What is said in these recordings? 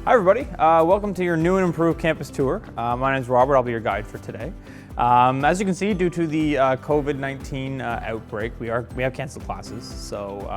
Hi everybody, welcome to your new and improved campus tour. My name is Robert, I'll be your guide for today. As you can see, due to the COVID-19 outbreak, we have canceled classes. So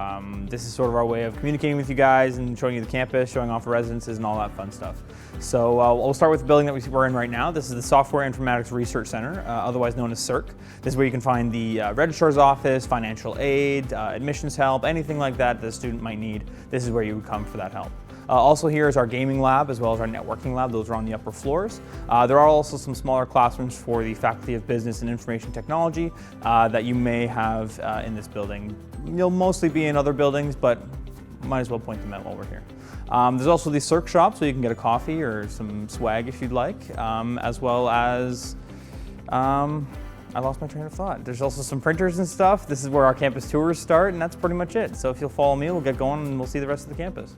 this is sort of our way of communicating with you guys and showing you the campus, showing off the residences and all that fun stuff. So we'll start with the building that we're in right now. This is the Software Informatics Research Center, otherwise known as CIRC. This is where you can find the registrar's office, financial aid, admissions help, anything like that the student might need. This is where you would come for that help. Also here is our gaming lab as well as our networking lab. Those are on the upper floors. There are also some smaller classrooms for the Faculty of Business and Information Technology that you may have in this building. You'll mostly be in other buildings, but might as well point them out while we're here. There's also the CIRC shop, so you can get a coffee or some swag if you'd like, as well as I lost my train of thought. There's also some printers and stuff. This is where our campus tours start, and that's pretty much it. So if you'll follow me, we'll get going and we'll see the rest of the campus.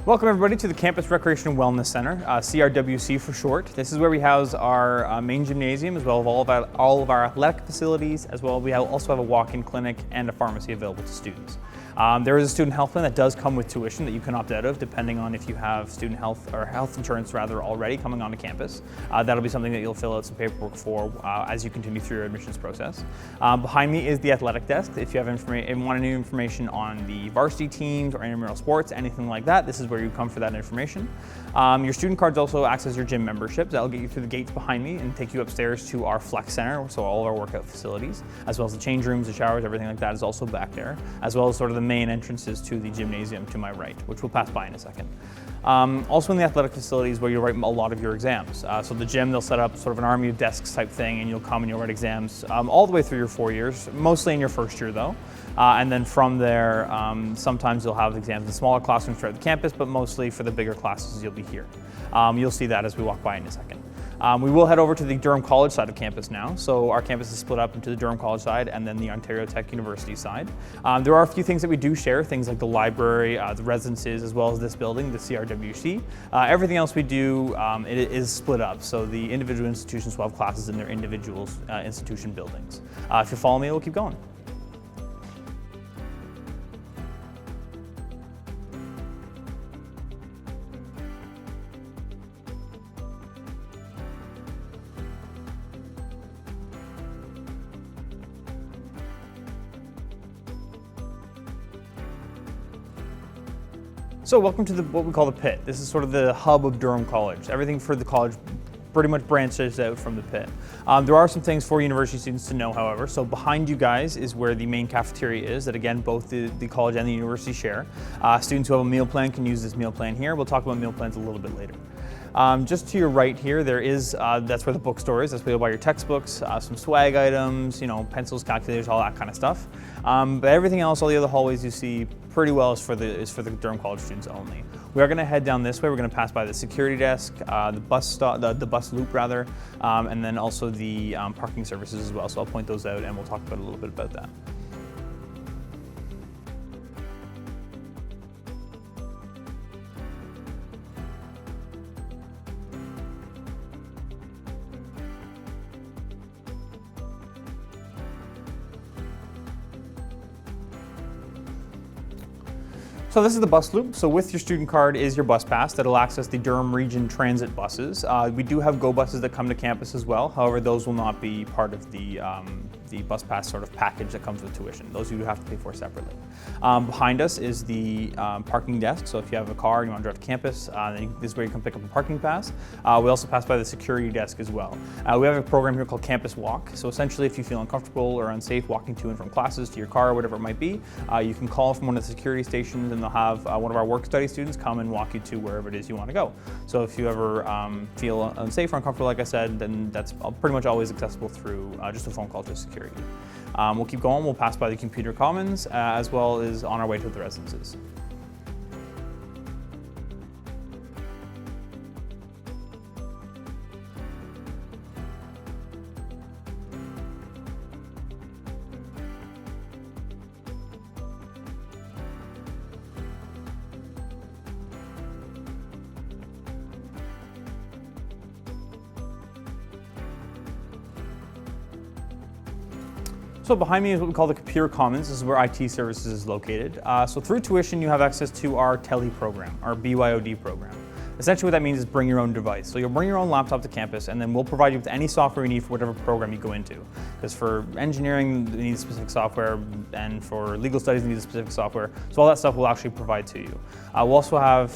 Welcome everybody to the Campus Recreation and Wellness Center, CRWC for short. This is where we house our main gymnasium as well as all of our athletic facilities, as well we also have a walk-in clinic and a pharmacy available to students. There is a student health plan that does come with tuition that you can opt out of depending on if you have student health or health insurance rather already coming onto campus. That'll be something that you'll fill out some paperwork for as you continue through your admissions process. Behind me is the athletic desk. If you have want any information on the varsity teams or intramural sports, anything like that, this is where you come for that information. Your student cards also access your gym memberships. That'll get you through the gates behind me and take you upstairs to our flex center, so all of our workout facilities, as well as the change rooms, the showers, everything like that is also back there, as well as sort of the main entrances to the gymnasium to my right, which we'll pass by in a second. Also in the athletic facilities where you'll write a lot of your exams. So the gym, they'll set up sort of an army of desks type thing and you'll come and you'll write exams all the way through your 4 years, mostly in your first year though. And then from there, sometimes you'll have exams in smaller classrooms throughout the campus, but mostly for the bigger classes you'll be here. You'll see that as we walk by in a second. We will head over to the Durham College side of campus now. So our campus is split up into the Durham College side and then the Ontario Tech University side. There are a few things that we do share, things like the library, the residences, as well as this building, the CRWC. Everything else we do, it is split up. So the individual institutions will have classes in their individual institution buildings. If you follow me, we'll keep going. So welcome to what we call the pit. This is sort of the hub of Durham College. Everything for the college pretty much branches out from the pit. There are some things for university students to know, however. So behind you guys is where the main cafeteria is that again, both the college and the university share. Students who have a meal plan can use this meal plan here. We'll talk about meal plans a little bit later. Just to your right here, there is, that's where the bookstore is. That's where you'll buy your textbooks, some swag items, pencils, calculators, all that kind of stuff. But everything else, all the other hallways you see pretty well is for the Durham College students only. We are going to head down this way. We're going to pass by the security desk, the bus loop rather, and then also the parking services as well. So I'll point those out and we'll talk about a little bit about that. So this is the bus loop. So with your student card is your bus pass that'll access the Durham Region Transit buses. We do have GO buses that come to campus as well. However, those will not be part of the the bus pass sort of package that comes with tuition. Those you have to pay for separately. Behind us is the parking desk. So if you have a car and you want to drive to campus, this is where you can pick up a parking pass. We also pass by the security desk as well. We have a program here called Campus Walk. So essentially, if you feel uncomfortable or unsafe walking to and from classes, to your car, or whatever it might be, you can call from one of the security stations and they'll have one of our work study students come and walk you to wherever it is you want to go. So if you ever feel unsafe or uncomfortable, like I said, then that's pretty much always accessible through just a phone call to security. We'll keep going. We'll pass by the computer commons as well as on our way to the residences. So behind me is what we call the Computer Commons. This is where IT services is located. So through tuition, you have access to our Tele program, our BYOD program. Essentially what that means is bring your own device. So you'll bring your own laptop to campus and then we'll provide you with any software you need for whatever program you go into. Because for engineering, you need specific software, and for legal studies, you need specific software. So all that stuff we'll actually provide to you. We'll also have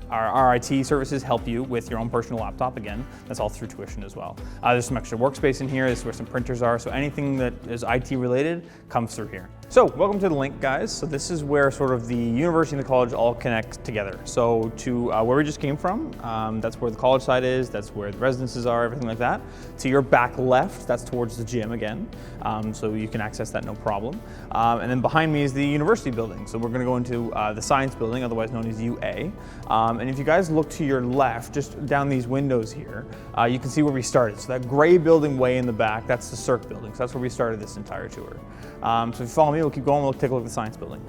our IT services help you with your own personal laptop. Again, that's all through tuition as well. There's some extra workspace in here. This is where some printers are. So anything that is IT related comes through here. So welcome to the link, guys. So this is where sort of the university and the college all connect together. So to where we just came from, that's where the college side is. That's where the residences are, everything like that. To your back left, that's towards the gym again. So you can access that no problem. And then behind me is the university building. So we're going to go into the science building, otherwise known as UA. And if you guys look to your left, just down these windows here, you can see where we started. So that gray building way in the back, that's the Cirque building. So that's where we started this entire tour. So if you follow me, we'll keep going, we'll take a look at the science building.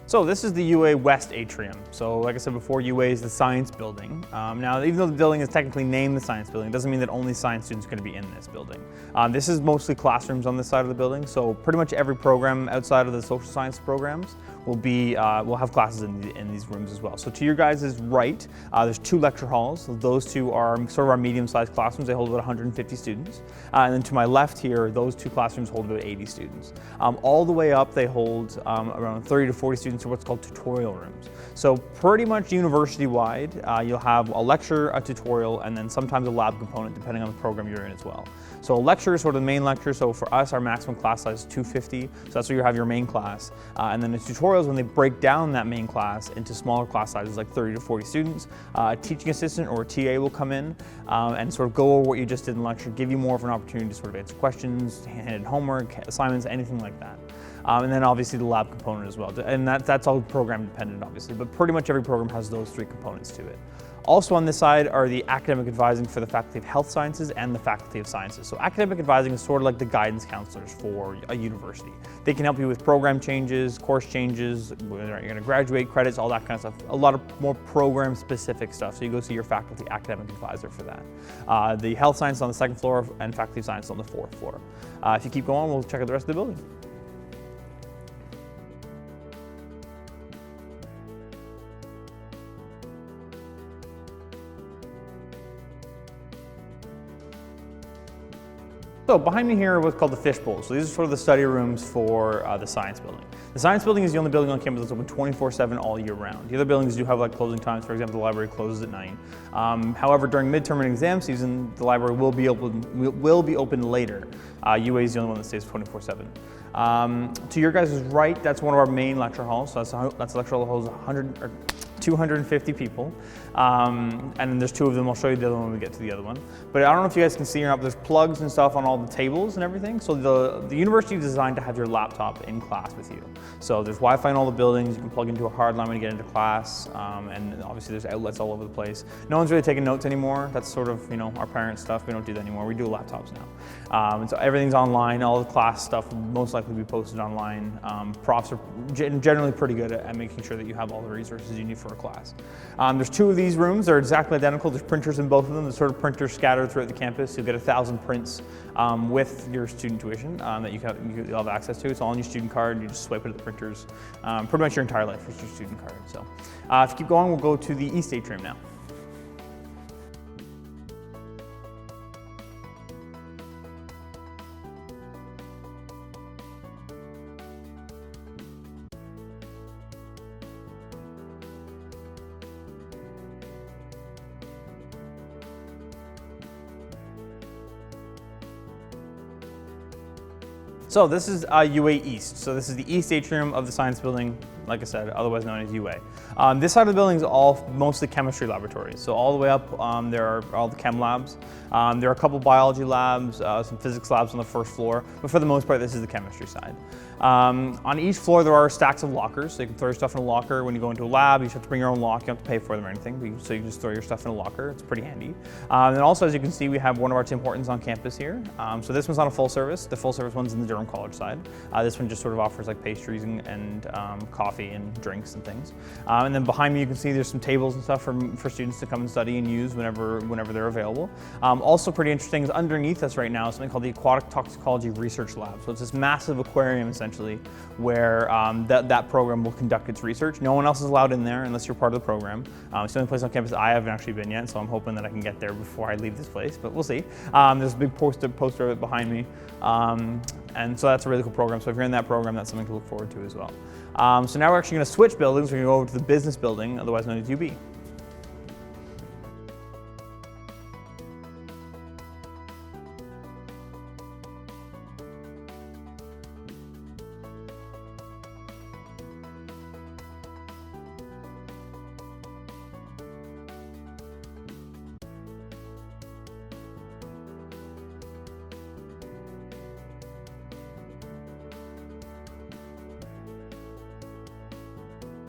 So this is the UA West atrium. So like I said before, UA is the science building. Now, even though the building is technically named the science building, it doesn't mean that only science students are going to be in this building. This is mostly classrooms on this side of the building. So pretty much every program outside of the social science programs will have classes in these rooms as well. So to your guys' right, there's 2 lecture halls. Those 2 are sort of our medium-sized classrooms. They hold about 150 students. And then to my left here, those 2 classrooms hold about 80 students. All the way up, they hold around 30 to 40 students in what's called tutorial rooms. So pretty much university-wide, you'll have a lecture, a tutorial, and then sometimes a lab component, depending on the program you're in as well. So a lecture is sort of the main lecture. So for us, our maximum class size is 250. So that's where you have your main class. And then the tutorials, when they break down that main class into smaller class sizes, like 30 to 40 students, a teaching assistant or a TA will come in and sort of go over what you just did in lecture, give you more of an opportunity to sort of answer questions, hand in homework, assignments, anything like that. And then obviously the lab component as well. And that's all program dependent, obviously, but pretty much every program has those 3 components to it. Also on this side are the academic advising for the Faculty of Health Sciences and the Faculty of Sciences. So academic advising is sort of like the guidance counselors for a university. They can help you with program changes, course changes, whether you're going to graduate, credits, all that kind of stuff. A lot of more program specific stuff. So you go see your faculty academic advisor for that. The health science on the 2nd floor and Faculty of Science on the 4th floor. If you keep going, we'll check out the rest of the building. So behind me here are what's called the fishbowl. So these are sort of the study rooms for the science building. The science building is the only building on campus that's open 24/7 all year round. The other buildings do have like closing times. For example, the library closes at 9. However, during midterm and exam season, the library will be open later. UA is the only one that stays 24/7. To your guys' right, that's one of our main lecture halls. So that's a lecture hall that holds 250 people. And then there's 2 of them. I'll show you the other one when we get to the other one. But I don't know if you guys can see or not, but there's plugs and stuff on all the tables and everything. So the university is designed to have your laptop in class with you. So there's Wi-Fi in all the buildings. You can plug into a hard line when you get into class. And obviously there's outlets all over the place. No one's really taking notes anymore. That's sort of, our parents' stuff. We don't do that anymore. We do laptops now. And so everything's online. All the class stuff will most likely be posted online. Profs are generally pretty good at making sure that you have all the resources you need for per class. There's 2 of these rooms. They're exactly identical. There's printers in both of them. There's sort of printers scattered throughout the campus. You'll get 1,000 prints with your student tuition that you'll have access to. It's all on your student card. You just swipe it at the printers pretty much your entire life with your student card. So if you keep going, we'll go to the East Atrium now. So this is UA East. So this is the East Atrium of the Science Building, like I said, otherwise known as UA. This side of the building is all mostly chemistry laboratories. So all the way up, there are all the chem labs. There are a couple biology labs, some physics labs on the first floor, but for the most part, this is the chemistry side. On each floor, there are stacks of lockers. So you can throw your stuff in a locker. When you go into a lab, you just have to bring your own lock. You don't have to pay for them or anything, so you can just throw your stuff in a locker. It's pretty handy. And also, as you can see, we have one of our Tim Hortons on campus here. So this one's on a full service. The full service one's in the Durham College side. This one just sort of offers like pastries and coffee and drinks and things. And then behind me, you can see there's some tables and stuff for students to come and study and use whenever they're available. Also pretty interesting is underneath us right now is something called the Aquatic Toxicology Research Lab. So it's this massive aquarium essentially where that program will conduct its research. No one else is allowed in there unless you're part of the program. It's the only place on campus I haven't actually been yet, so I'm hoping that I can get there before I leave this place, but we'll see. There's a big poster of it behind me. And so that's a really cool program. So if you're in that program, that's something to look forward to as well. So now we're actually going to switch buildings. We're going to go over to the business building, otherwise known as UB.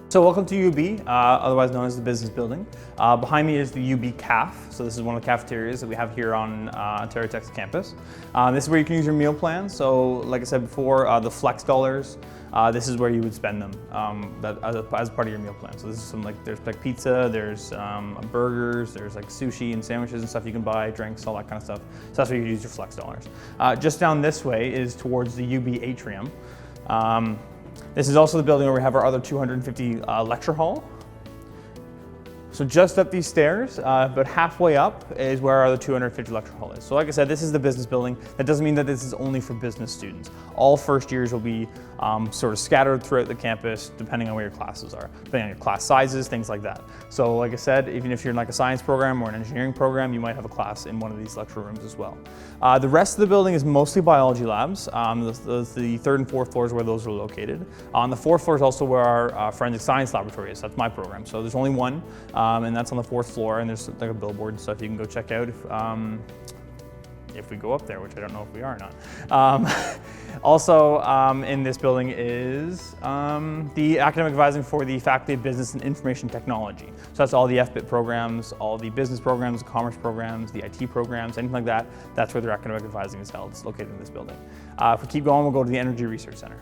So welcome to UB, otherwise known as the Business Building. Behind me is the UB CAF. So this is one of the cafeterias that we have here on Ontario Tech's campus. This is where you can use your meal plan. So like I said before, the flex dollars, this is where you would spend them as part of your meal plan. So this is there's like pizza, there's burgers, there's like sushi and sandwiches and stuff you can buy, drinks, all that kind of stuff. So that's where you use your flex dollars. Just down this way is towards the UB Atrium. This is also the building where we have our other 250 lecture hall. So just up these stairs, about halfway up is where our other 250 lecture hall is. So like I said, this is the business building. That doesn't mean that this is only for business students. All first years will be sort of scattered throughout the campus, depending on where your classes are, depending on your class sizes, things like that. So like I said, even if you're in like a science program or an engineering program, you might have a class in one of these lecture rooms as well. The rest of the building is mostly biology labs. The third and fourth floors where those are located. On the fourth floor is also where our forensic science laboratory is. That's my program. So there's only one. And that's on the fourth floor, and there's like a billboard and stuff you can go check out if we go up there, which I don't know if we are or not. Also in this building is the academic advising for the Faculty of Business and Information Technology. So that's all the FBIT programs, all the business programs, commerce programs, the IT programs, anything like that. That's where their academic advising is held. It's located in this building. If we keep going, we'll go to the Energy Research Center.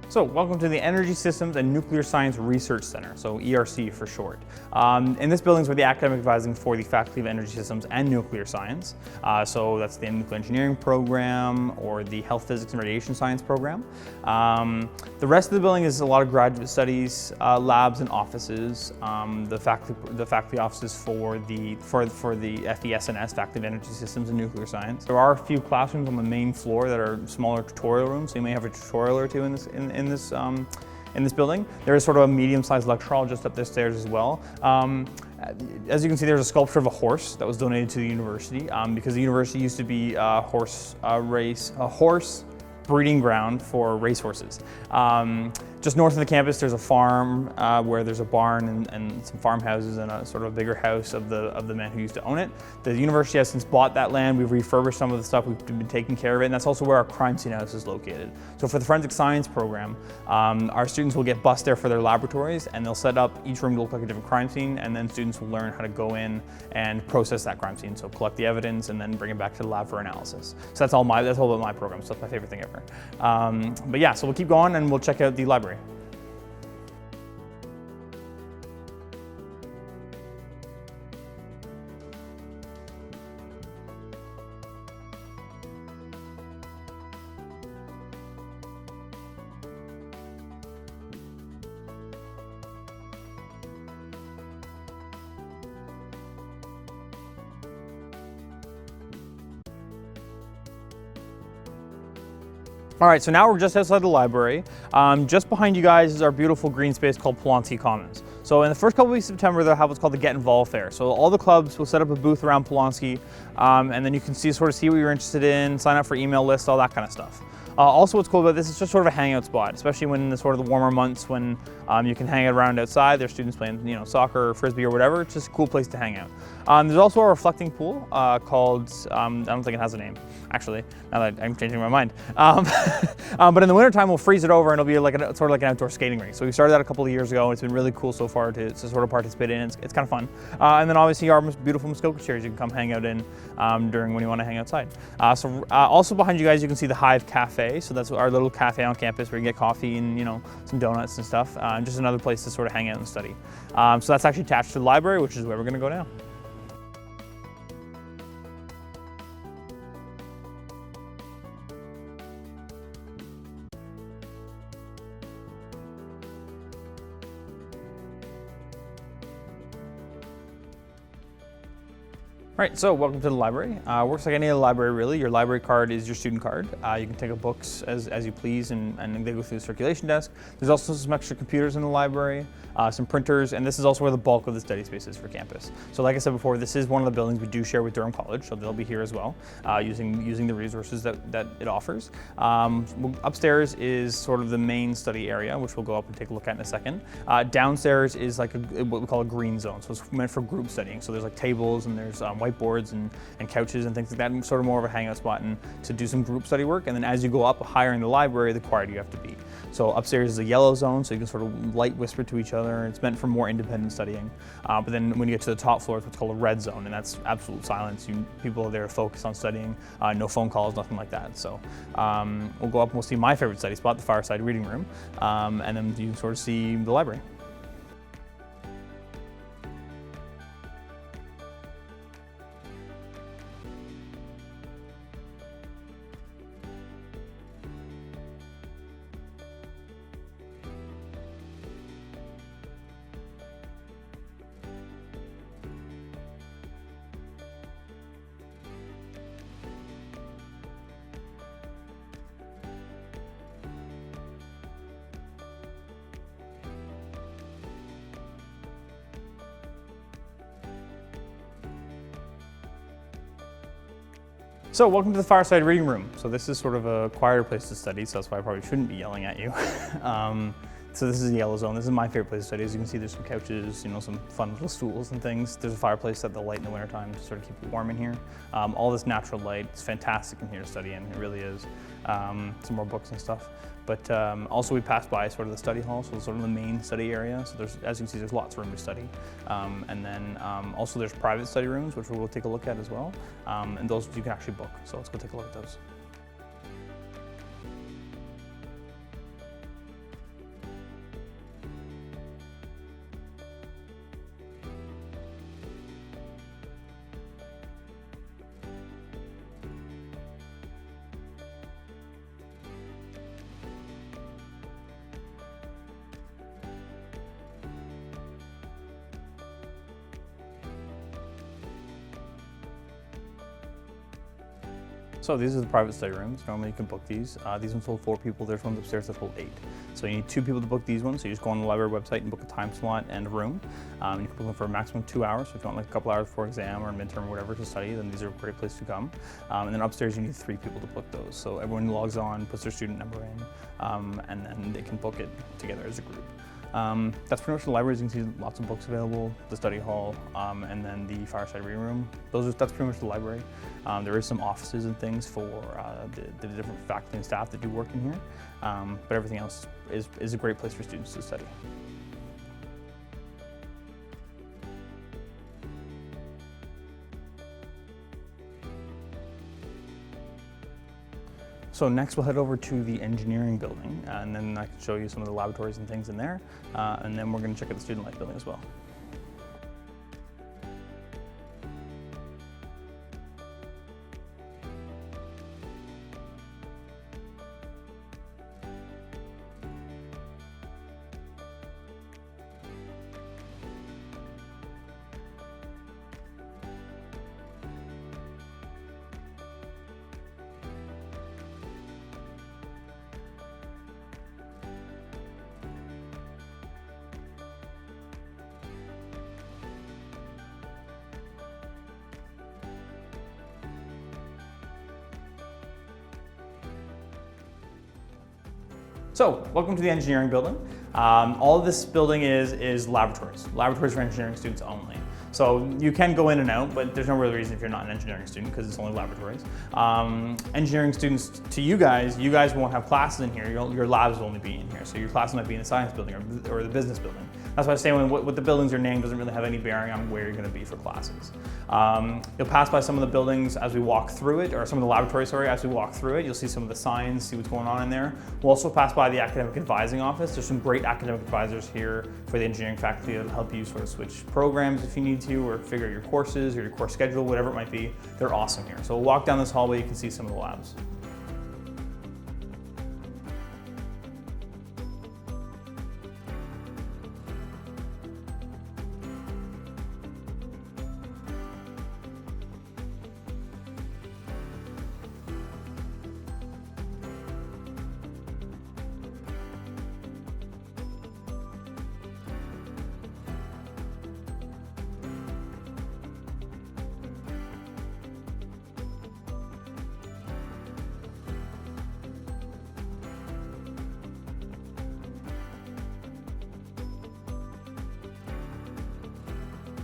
So welcome to the Energy Systems and Nuclear Science Research Center, so ERC for short. In this building is where the academic advising for the Faculty of Energy Systems and Nuclear Science. So that's the nuclear engineering program or the health physics and radiation science program. The rest of the building is a lot of graduate studies, labs and offices. The faculty offices for the FES&S, Faculty of Energy Systems and Nuclear Science. There are a few classrooms on the main floor that are smaller tutorial rooms, so you may have a tutorial or two in this building. There is sort of a medium-sized lecture hall just up the stairs as well. As you can see, there's a sculpture of a horse that was donated to the university because the university used to be a horse breeding ground for racehorses. Just north of the campus, there's a farm where there's a barn and some farmhouses and a sort of a bigger house of the man who used to own it. The university has since bought that land. We've refurbished some of the stuff. We've been taking care of it, and that's also where our crime scene house is located. So for the forensic science program, our students will get bused there for their laboratories, and they'll set up each room to look like a different crime scene, and then students will learn how to go in and process that crime scene. So collect the evidence and then bring it back to the lab for analysis. So that's all about my program. So that's my favorite thing ever. But yeah, so we'll keep going and we'll check out the library. All right, so now we're just outside the library. Just behind you guys is our beautiful green space called Polonsky Commons. So in the first couple weeks of September, they'll have what's called the Get Involved Fair. So all the clubs will set up a booth around Polonsky, and then you can see what you're interested in, sign up for email lists, all that kind of stuff. Also, what's cool about this is just sort of a hangout spot, especially when in the sort of the warmer months when you can hang out around outside. There's students playing, soccer or frisbee or whatever. It's just a cool place to hang out. There's also a reflecting pool called, I don't think it has a name, actually, now that I'm changing my mind. But in the wintertime, we'll freeze it over and it'll be like sort of like an outdoor skating rink. So we started that a couple of years ago. It's been really cool so far to sort of participate in. It's kind of fun. And then obviously our beautiful Muskoka chairs you can come hang out in during when you want to hang outside. Also behind you guys, you can see the Hive Cafe. So that's our little cafe on campus where you can get coffee and some donuts and stuff. Just another place to sort of hang out and study. So that's actually attached to the library, which is where we're going to go now. All right, so welcome to the library. Works like any other library, really. Your library card is your student card. You can take up books as you please, and they go through the circulation desk. There's also some extra computers in the library, some printers, and this is also where the bulk of the study space is for campus. So like I said before, this is one of the buildings we do share with Durham College, so they'll be here as well, using the resources that it offers. Upstairs is sort of the main study area, which we'll go up and take a look at in a second. Downstairs is like what we call a green zone, so it's meant for group studying. So there's like tables and there's whiteboards and couches and things like that, and sort of more of a hangout spot and to do some group study work. And then as you go up higher in the library, the quieter you have to be. So upstairs is a yellow zone, so you can sort of light whisper to each other. It's meant for more independent studying. But then when you get to the top floor, it's what's called a red zone, and that's absolute silence. People are there to focus on studying, no phone calls, nothing like that. So we'll go up and we'll see my favorite study spot, the fireside reading room, and then you can sort of see the library. So welcome to the fireside reading room. So this is sort of a quieter place to study, so that's why I probably shouldn't be yelling at you. So this is the yellow zone. This is my favorite place to study. As you can see, there's some couches, some fun little stools and things. There's a fireplace that they'll light in the wintertime to sort of keep it warm in here. All this natural light. It's fantastic in here to study in. It really is. Some more books and stuff. But also we pass by sort of the study hall, so sort of the main study area. So there's, as you can see, there's lots of room to study. And then also there's private study rooms, which we'll take a look at as well. And those you can actually book. So let's go take a look at those. So these are the private study rooms. Normally you can book these. These ones hold 4 people. There's ones upstairs that hold 8. So you need 2 people to book these ones. So you just go on the library website and book a time slot and a room. You can book them for a maximum 2 hours. So if you want like a couple hours before exam or midterm or whatever to study, then these are a great place to come. And then upstairs you need 3 people to book those. So everyone logs on, puts their student number in, and then they can book it together as a group. That's pretty much the library. As you can see, lots of books available, the study hall, and then the fireside reading room. That's pretty much the library. There is some offices and things for the different faculty and staff that do work in here, but everything else is a great place for students to study. So next we'll head over to the engineering building, and then I can show you some of the laboratories and things in there, and then we're going to check out the student life building as well. So, welcome to the engineering building. All of this building is laboratories for engineering students only. So you can go in and out, but there's no real reason if you're not an engineering student because it's only laboratories. Engineering students, to you guys won't have classes in here. Your labs will only be in here. So your classes might be in the science building or the business building. That's why I say what the buildings are named doesn't really have any bearing on where you're going to be for classes. You'll pass by some of the buildings as we walk through it, or some of the laboratories, sorry, as we walk through it. You'll see some of the signs, see what's going on in there. We'll also pass by the academic advising office. There's some great academic advisors here for the engineering faculty that'll help you sort of switch programs if you need to, or figure out your courses or your course schedule, whatever it might be. They're awesome here. So we'll walk down this hallway, you can see some of the labs.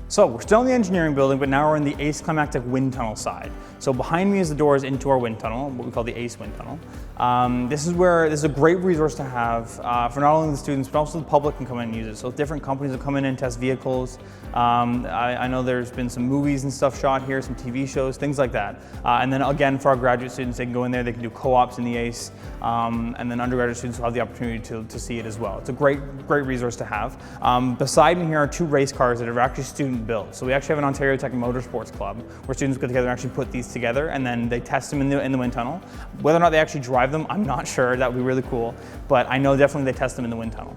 So we're still in the engineering building, but now we're in the ACE climactic wind tunnel side. So behind me is the doors into our wind tunnel, what we call the ACE wind tunnel. This is a great resource to have for not only the students, but also the public can come in and use it. So different companies will come in and test vehicles. I know there's been some movies and stuff shot here, some TV shows, things like that. And then again, for our graduate students, they can go in there, they can do co-ops in the ACE, and then undergraduate students will have the opportunity to see it as well. It's a great resource to have. Beside me here are 2 race cars that are actually student built. So we actually have an Ontario Tech Motorsports Club where students get together and actually put these together, and then they test them in the wind tunnel. Whether or not they actually drive them, I'm not sure. That would be really cool, but I know definitely they test them in the wind tunnel.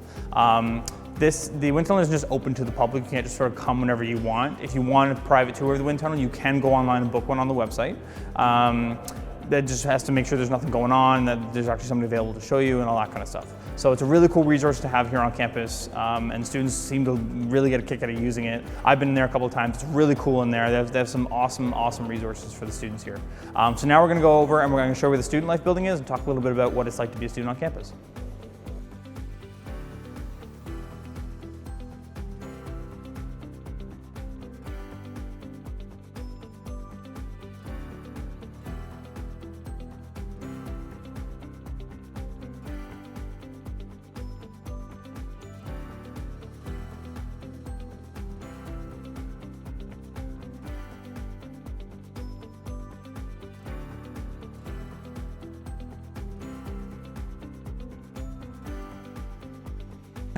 The wind tunnel isn't just open to the public. You can't just sort of come whenever you want. If you want a private tour of the wind tunnel, you can go online and book one on the website. That just has to make sure there's nothing going on, that there's actually somebody available to show you and all that kind of stuff. So it's a really cool resource to have here on campus, and students seem to really get a kick out of using it. I've been in there a couple of times. It's really cool in there. They have some awesome resources for the students here. So now we're going to go over and we're going to show you where the student life building is and talk a little bit about what it's like to be a student on campus.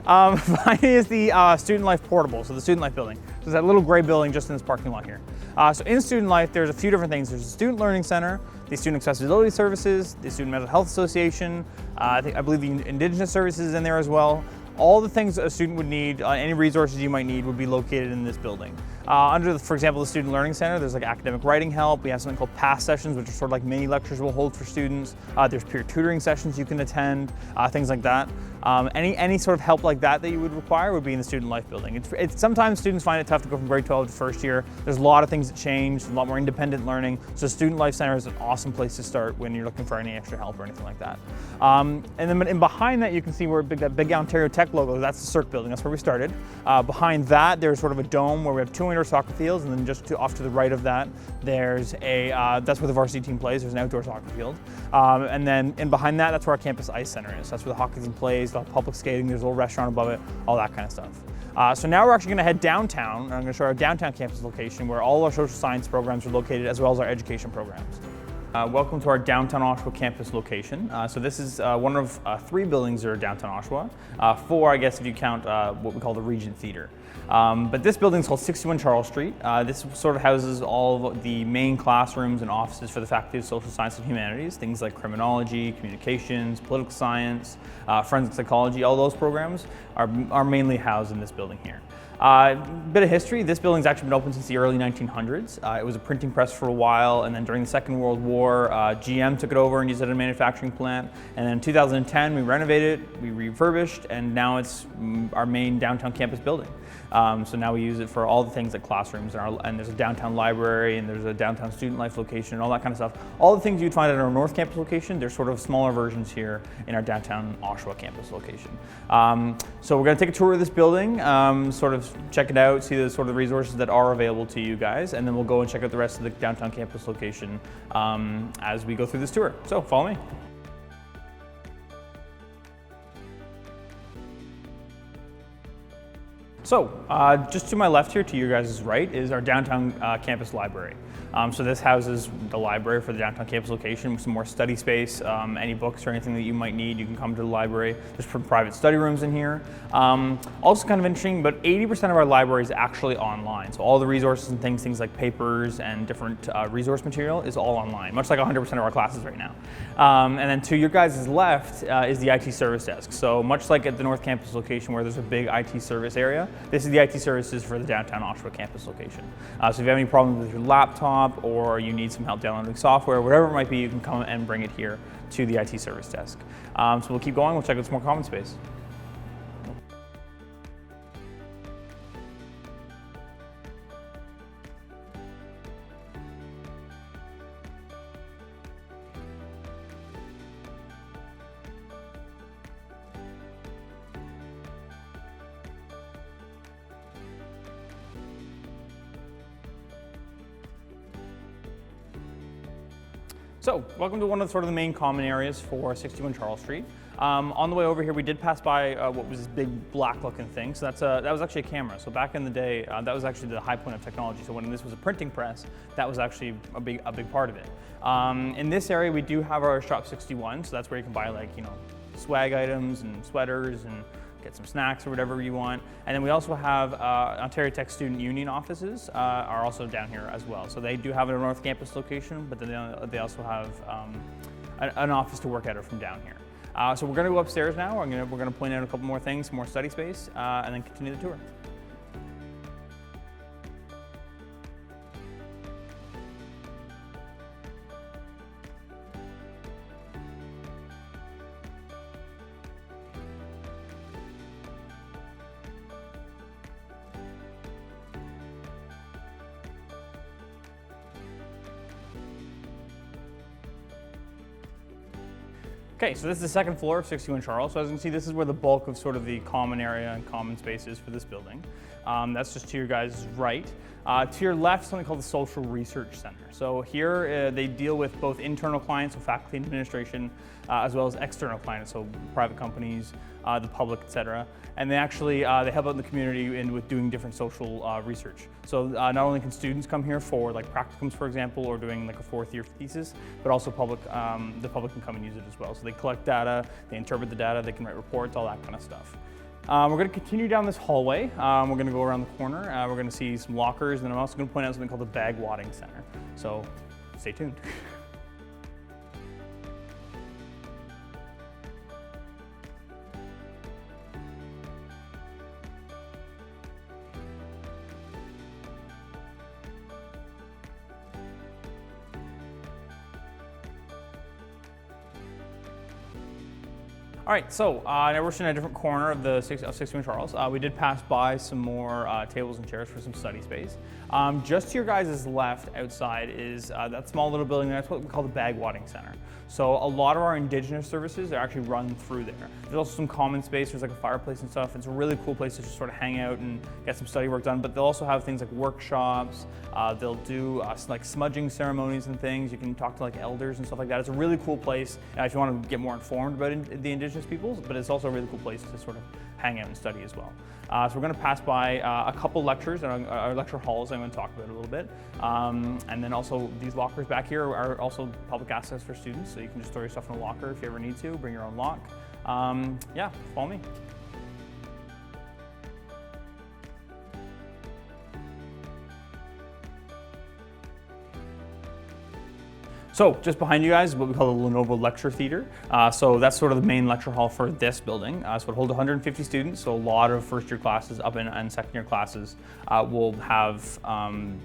Behind me is the Student Life Portable, so the Student Life building. So it's that little gray building just in this parking lot here. So in Student Life, there's a few different things. There's a Student Learning Center, the Student Accessibility Services, the Student Mental Health Association, I believe the Indigenous Services is in there as well. All the things a student would need, any resources you might need would be located in this building. For example, the Student Learning Center, there's like academic writing help. We have something called PASS sessions, which are sort of like mini lectures we'll hold for students. There's peer tutoring sessions you can attend, things like that. Any sort of help like that you would require would be in the Student Life building. Sometimes students find it tough to go from grade 12 to first year. There's a lot of things that change, a lot more independent learning. So Student Life Center is an awesome place to start when you're looking for any extra help or anything like that. And then behind that, you can see where that big Ontario Tech logo, that's the CERC building. That's where we started. Behind that, there's sort of a dome where we have 2 indoor soccer fields, and then just off to the right of that, there's that's where the varsity team plays. There's an outdoor soccer field. And then behind that, that's where our campus ice center is. That's where the hockey team plays, the public skating, there's a little restaurant above it, all that kind of stuff. So now we're actually going to head downtown, and I'm going to show our downtown campus location where all our social science programs are located, as well as our education programs. Welcome to our downtown Oshawa campus location. So this is one of 3 buildings that are downtown Oshawa. 4, I guess, if you count what we call the Regent Theatre. But this building is called 61 Charles Street. This sort of houses all of the main classrooms and offices for the Faculty of Social Science and Humanities, things like criminology, communications, political science, forensic psychology. All those programs are mainly housed in this building here. Bit of history, this building's actually been open since the early 1900s. It was a printing press for a while, and then during the Second World War, GM took it over and used it as a manufacturing plant. And then in 2010, we renovated it, we refurbished, and now it's our main downtown campus building. So now we use it for all the things like classrooms, and there's a downtown library, and there's a downtown student life location, and all that kind of stuff. All the things you'd find at our North Campus location, there's sort of smaller versions here in our downtown Oshawa campus location. So we're going to take a tour of this building, sort of check it out, see the sort of resources that are available to you guys, and then we'll go and check out the rest of the downtown campus location as we go through this tour. So follow me. So just to my left here, to your guys' right, is our downtown campus library. So this houses the library for the downtown campus location with some more study space. Any books or anything that you might need, you can come to the library. There's some private study rooms in here. Also kind of interesting, but 80% of our library is actually online. So all the resources and things like papers and different resource material is all online, much like 100% of our classes right now. And then to your guys' left is the IT service desk. So much like at the North Campus location where there's a big IT service area, this is the IT services for the downtown Oshawa campus location. So if you have any problems with your laptop or you need some help downloading software, whatever it might be, you can come and bring it here to the IT service desk. So we'll keep going, we'll check out some more common space. So, welcome to one of the main common areas for 61 Charles Street. On the way over here, we did pass by what was this big black-looking thing. So that was actually a camera. So back in the day, that was actually the high point of technology. So when this was a printing press, that was actually a big part of it. In this area, we do have our Shop 61. So that's where you can buy swag items and sweaters and get some snacks or whatever you want. And then we also have Ontario Tech Student Union offices are also down here as well. So they do have a North Campus location, but then they also have an office to work out of from down here. So we're going to go upstairs now. We're going to point out a couple more things, some more study space, and then continue the tour. Okay, so this is the second floor of 61 Charles. So as you can see, this is where the bulk of sort of the common area and common space is for this building. That's just to your guys' right. To your left, something called the Social Research Center. So here they deal with both internal clients, so faculty and administration, as well as external clients, so private companies, the public, etc. And they actually they help out in the community with doing different social research. So not only can students come here for like practicums, for example, or doing like a fourth-year thesis, but also the public can come and use it as well. So they collect data, they interpret the data, they can write reports, all that kind of stuff. We're going to continue down this hallway. We're going to go around the corner. We're going to see some lockers, and I'm also going to point out something called the Bag Wadding Center. So stay tuned. All right, so now we're sitting in a different corner of the 61 Charles. We did pass by some more tables and chairs for some study space. Just to your guys' left outside is that small little building. That's what we call the Bag Wadding Center. So a lot of our Indigenous services are actually run through there. There's also some common space. There's like a fireplace and stuff. It's a really cool place to just sort of hang out and get some study work done. But they'll also have things like workshops. They'll do like smudging ceremonies and things. You can talk to like elders and stuff like that. It's a really cool place if you want to get more informed about the Indigenous peoples, but it's also a really cool place to sort of hang out and study as well. So we're going to pass by a couple lectures and our lecture halls I'm going to talk about a little bit. And then also these lockers back here are also public access for students, so you can just throw your stuff in a locker if you ever need to, bring your own lock. Yeah, follow me. So just behind you guys is what we call the Lenovo Lecture Theater. So that's sort of the main lecture hall for this building. So it holds 150 students, so a lot of first year classes up and second year classes will have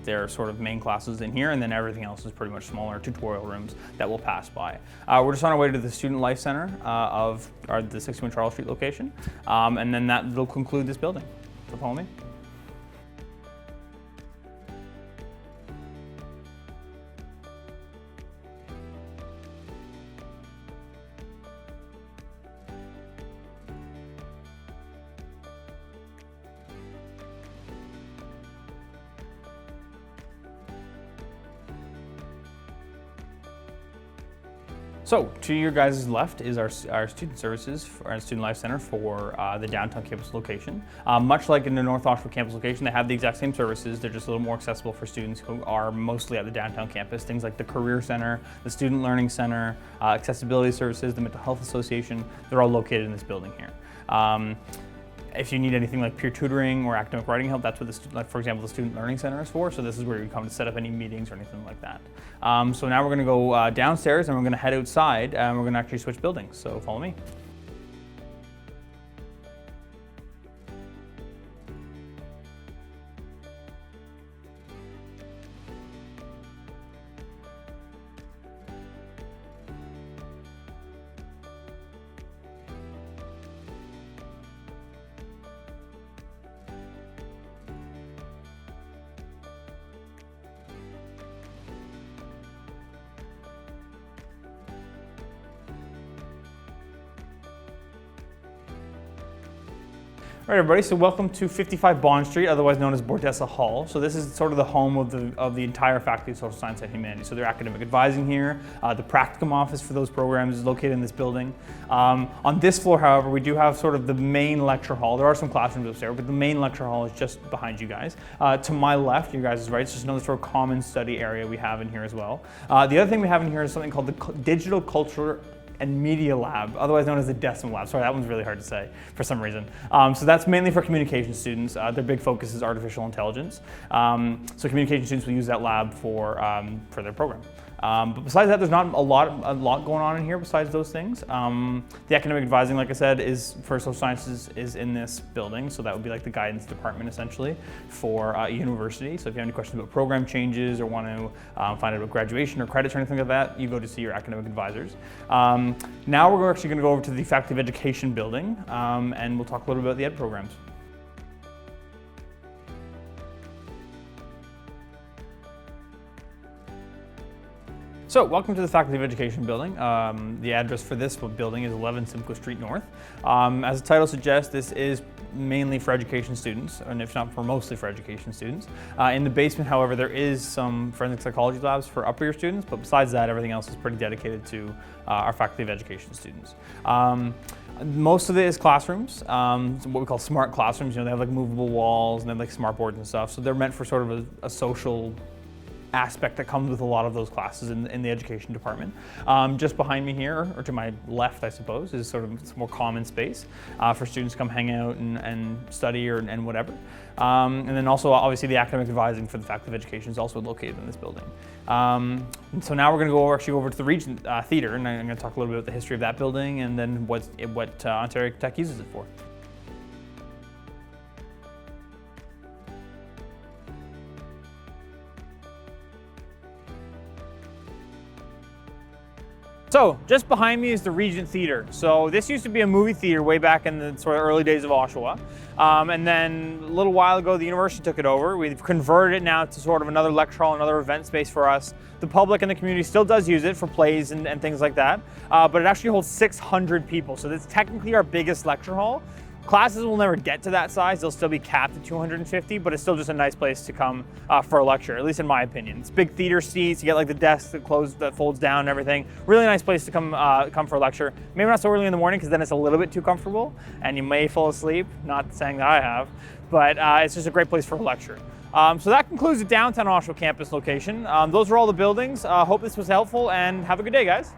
their sort of main classes in here, and then everything else is pretty much smaller tutorial rooms that we'll pass by. We're just on our way to the Student Life Center of the 61 Charles Street location, and then that will conclude this building. So follow me. So to your guys' left is our student services, our Student Life Center for the downtown campus location. Much like in the North Oxford campus location, they have the exact same services. They're just a little more accessible for students who are mostly at the downtown campus. Things like the Career Center, the Student Learning Center, accessibility services, the Mental Health Association, they're all located in this building here. If you need anything like peer tutoring or academic writing help, that's what like for example, the Student Learning Center is for. So this is where you come to set up any meetings or anything like that. So now we're going to go downstairs and we're going to head outside and we're going to actually switch buildings. So follow me. All right, everybody, so welcome to 55 Bond Street, otherwise known as Bordessa Hall. So this is sort of the home of the entire Faculty of Social Science and Humanities. So their academic advising here, the practicum office for those programs is located in this building. On this floor, however, we do have sort of the main lecture hall. There are some classrooms upstairs, but the main lecture hall is just behind you guys. To my left, you guys is right, it's just another sort of common study area we have in here as well. The other thing we have in here is something called the Digital Culture and Media Lab, otherwise known as the Decimal Lab. Sorry, that one's really hard to say for some reason. So that's mainly for communication students. Their big focus is artificial intelligence. So communication students will use that lab for their program. But besides that, there's not a lot going on in here besides those things. The academic advising, like I said, is for social sciences is in this building. So that would be like the guidance department essentially for a university. So if you have any questions about program changes or want to find out about graduation or credits or anything like that, you go to see your academic advisors. Now we're actually going to go over to the Faculty of Education building and we'll talk a little bit about the ed programs. So, welcome to the Faculty of Education building. The address for this building is 11 Simcoe Street North. As the title suggests, this is mainly for education students, and if not for mostly for education students. In the basement, however, there is some forensic psychology labs for upper year students, but besides that, everything else is pretty dedicated to our Faculty of Education students. Most of it is classrooms, what we call smart classrooms. You know, they have like movable walls and they have like smart boards and stuff, so they're meant for sort of a social aspect that comes with a lot of those classes in the education department. Just behind me here, or to my left, I suppose, is sort of some more common space for students to come hang out and study and whatever. And then also, obviously, the academic advising for the Faculty of Education is also located in this building. And so now we're going to go over to the Regent Theater, and I'm going to talk a little bit about the history of that building and then what Ontario Tech uses it for. So just behind me is the Regent Theater. So this used to be a movie theater way back in the sort of early days of Oshawa. And then a little while ago, the university took it over. We've converted it now to sort of another lecture hall, another event space for us. The public and the community still does use it for plays and things like that. But it actually holds 600 people. So this is technically our biggest lecture hall. Classes will never get to that size. They'll still be capped at 250, but it's still just a nice place to come for a lecture, at least in my opinion. It's big theater seats. You get like the desk that folds down and everything. Really nice place to come for a lecture. Maybe not so early in the morning because then it's a little bit too comfortable and you may fall asleep. Not saying that I have, but it's just a great place for a lecture. So that concludes the downtown Oshawa campus location. Those are all the buildings. Hope this was helpful and have a good day, guys.